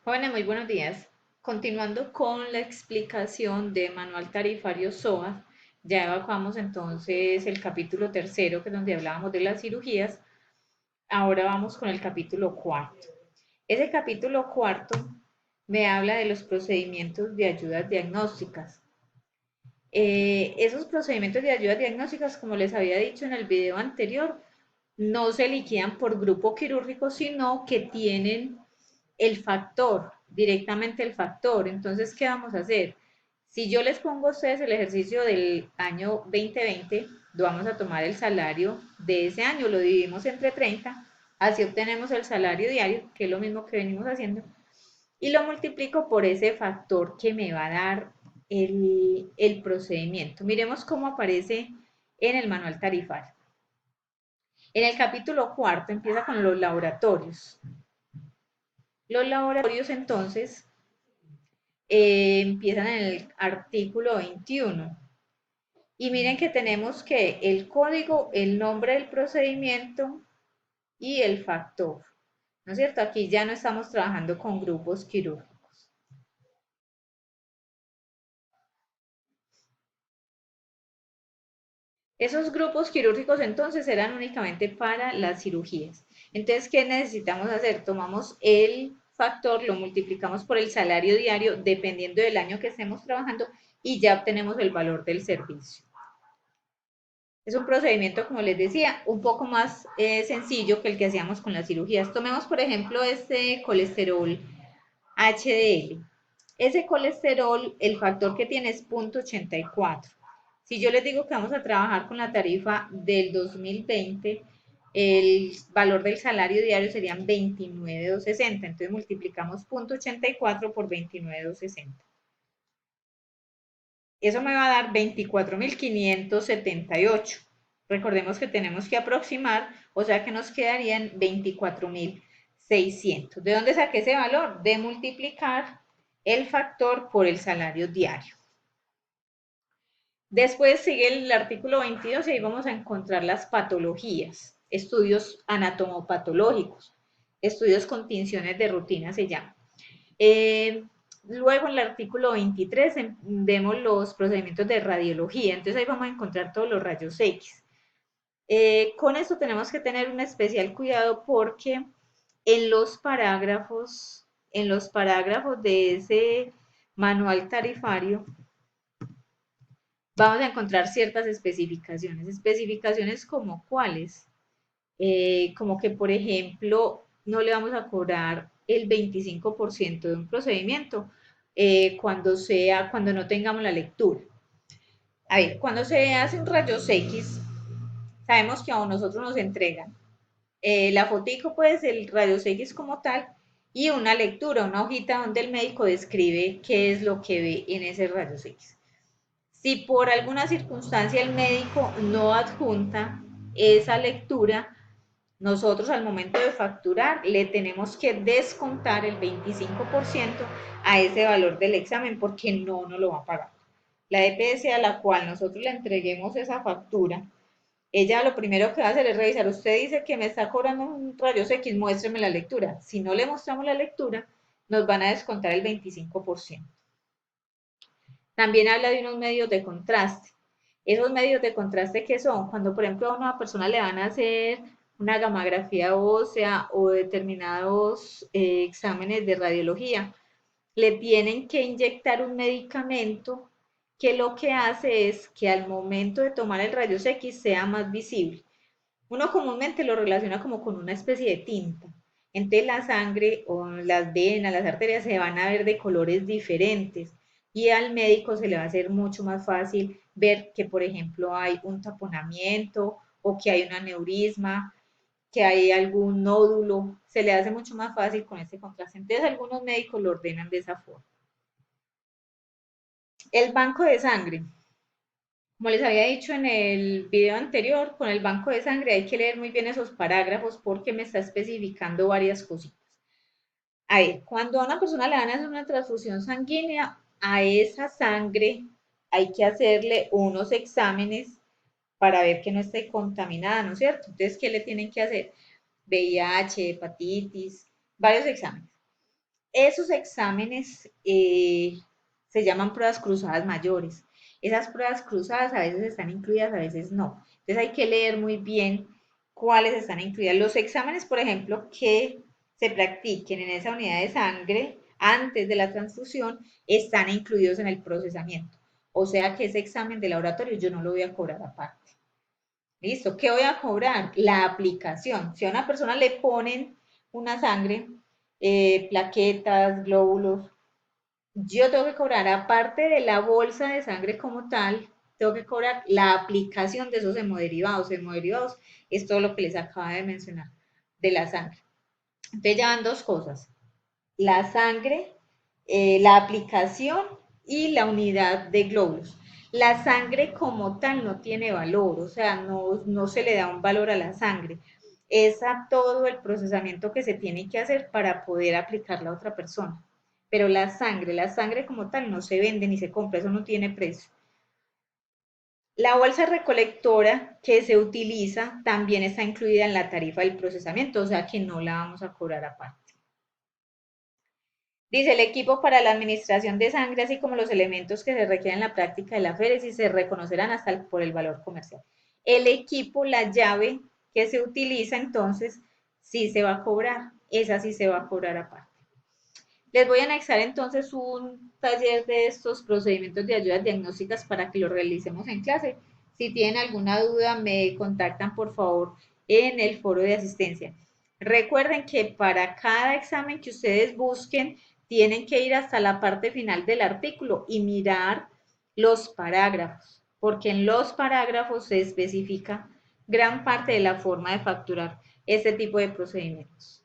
Jóvenes, muy buenos días. Continuando con la explicación de Manual Tarifario SOA, ya evacuamos entonces el capítulo tercero, que es donde hablábamos de las cirugías. Ahora vamos con el capítulo cuarto. Ese capítulo cuarto me habla de los procedimientos de ayudas diagnósticas. Esos procedimientos de ayudas diagnósticas, como les había dicho en el video anterior, no se liquidan por grupo quirúrgico, sino que tienen el factor, directamente el factor. Entonces, ¿qué vamos a hacer? Si yo les pongo a ustedes el ejercicio del año 2020, vamos a tomar el salario de ese año, lo dividimos entre 30, así obtenemos el salario diario, que es lo mismo que venimos haciendo, y lo multiplico por ese factor que me va a dar el procedimiento. Miremos cómo aparece en el manual tarifario. En el capítulo cuarto empieza con los laboratorios. Los laboratorios entonces empiezan en el artículo 21. Y miren que tenemos que el código, el nombre del procedimiento y el factor. ¿No es cierto? Aquí ya no estamos trabajando con grupos quirúrgicos. Esos grupos quirúrgicos entonces eran únicamente para las cirugías. Entonces, ¿qué necesitamos hacer? Tomamos el factor, lo multiplicamos por el salario diario dependiendo del año que estemos trabajando y ya obtenemos el valor del servicio. Es un procedimiento, como les decía, un poco más sencillo que el que hacíamos con las cirugías. Tomemos, por ejemplo, este colesterol HDL. Ese colesterol, el factor que tiene es 0.84. Si yo les digo que vamos a trabajar con la tarifa del 2020, el valor del salario diario serían 29,260. Entonces multiplicamos 0.84 por 29,260. Eso me va a dar 24.578. Recordemos que tenemos que aproximar, o sea que nos quedarían 24.600. ¿De dónde saqué ese valor? De multiplicar el factor por el salario diario. Después sigue el artículo 22 y ahí vamos a encontrar las patologías, estudios anatomopatológicos, estudios con tinciones de rutina se llama. Luego en el artículo 23 vemos los procedimientos de radiología, entonces ahí vamos a encontrar todos los rayos X. Con esto tenemos que tener un especial cuidado porque en los parágrafos de ese manual tarifario vamos a encontrar ciertas especificaciones. Especificaciones como cuáles, como que por ejemplo no le vamos a cobrar el 25% de un procedimiento cuando no tengamos la lectura. A ver, cuando se hace un rayos X, sabemos que a nosotros nos entregan la fotico, pues el rayos X como tal, y una lectura, una hojita donde el médico describe qué es lo que ve en ese rayos X. Si por alguna circunstancia el médico no adjunta esa lectura, nosotros al momento de facturar le tenemos que descontar el 25% a ese valor del examen porque no nos lo va a pagar. La EPS a la cual nosotros le entreguemos esa factura, ella lo primero que va a hacer es revisar, usted dice que me está cobrando un rayos X, muéstreme la lectura. Si no le mostramos la lectura, nos van a descontar el 25%. También habla de unos medios de contraste. Esos medios de contraste que son cuando, por ejemplo, a una persona le van a hacer una gamografía ósea o determinados exámenes de radiología, le tienen que inyectar un medicamento que lo que hace es que al momento de tomar el rayos X sea más visible. Uno comúnmente lo relaciona como con una especie de tinta. Entonces la sangre o las venas, las arterias se van a ver de colores diferentes y al médico se le va a hacer mucho más fácil ver que, por ejemplo, hay un taponamiento o que hay un aneurisma, que hay algún nódulo. Se le hace mucho más fácil con este contraste. Entonces algunos médicos lo ordenan de esa forma. El banco de sangre. Como les había dicho en el video anterior, con el banco de sangre hay que leer muy bien esos parágrafos porque me está especificando varias cositas. A ver, cuando a una persona le van a hacer una transfusión sanguínea, a esa sangre hay que hacerle unos exámenes para ver que no esté contaminada, ¿no es cierto? Entonces, ¿qué le tienen que hacer? VIH, hepatitis, varios exámenes. Esos exámenes se llaman pruebas cruzadas mayores. Esas pruebas cruzadas a veces están incluidas, a veces no. Entonces hay que leer muy bien cuáles están incluidas. Los exámenes, por ejemplo, que se practiquen en esa unidad de sangre antes de la transfusión están incluidos en el procesamiento. O sea que ese examen de laboratorio yo no lo voy a cobrar aparte. Listo, ¿qué voy a cobrar? La aplicación. Si a una persona le ponen una sangre, plaquetas, glóbulos, yo tengo que cobrar, aparte de la bolsa de sangre como tal, tengo que cobrar la aplicación de esos hemoderivados. Hemoderivados es todo lo que les acabo de mencionar de la sangre. Entonces ya van dos cosas, la sangre, la aplicación y la unidad de glóbulos. La sangre como tal no tiene valor, o sea, no se le da un valor a la sangre. Es a todo el procesamiento que se tiene que hacer para poder aplicarla a otra persona. Pero la sangre como tal no se vende ni se compra, eso no tiene precio. La bolsa recolectora que se utiliza también está incluida en la tarifa del procesamiento, o sea que no la vamos a cobrar aparte. Dice, el equipo para la administración de sangre, así como los elementos que se requieren en la práctica de la féresis, se reconocerán hasta por el valor comercial. El equipo, la llave que se utiliza, entonces, sí se va a cobrar. Esa sí se va a cobrar aparte. Les voy a anexar entonces un taller de estos procedimientos de ayudas diagnósticas para que lo realicemos en clase. Si tienen alguna duda, me contactan por favor en el foro de asistencia. Recuerden que para cada examen que ustedes busquen, tienen que ir hasta la parte final del artículo y mirar los parágrafos, porque en los parágrafos se especifica gran parte de la forma de facturar este tipo de procedimientos.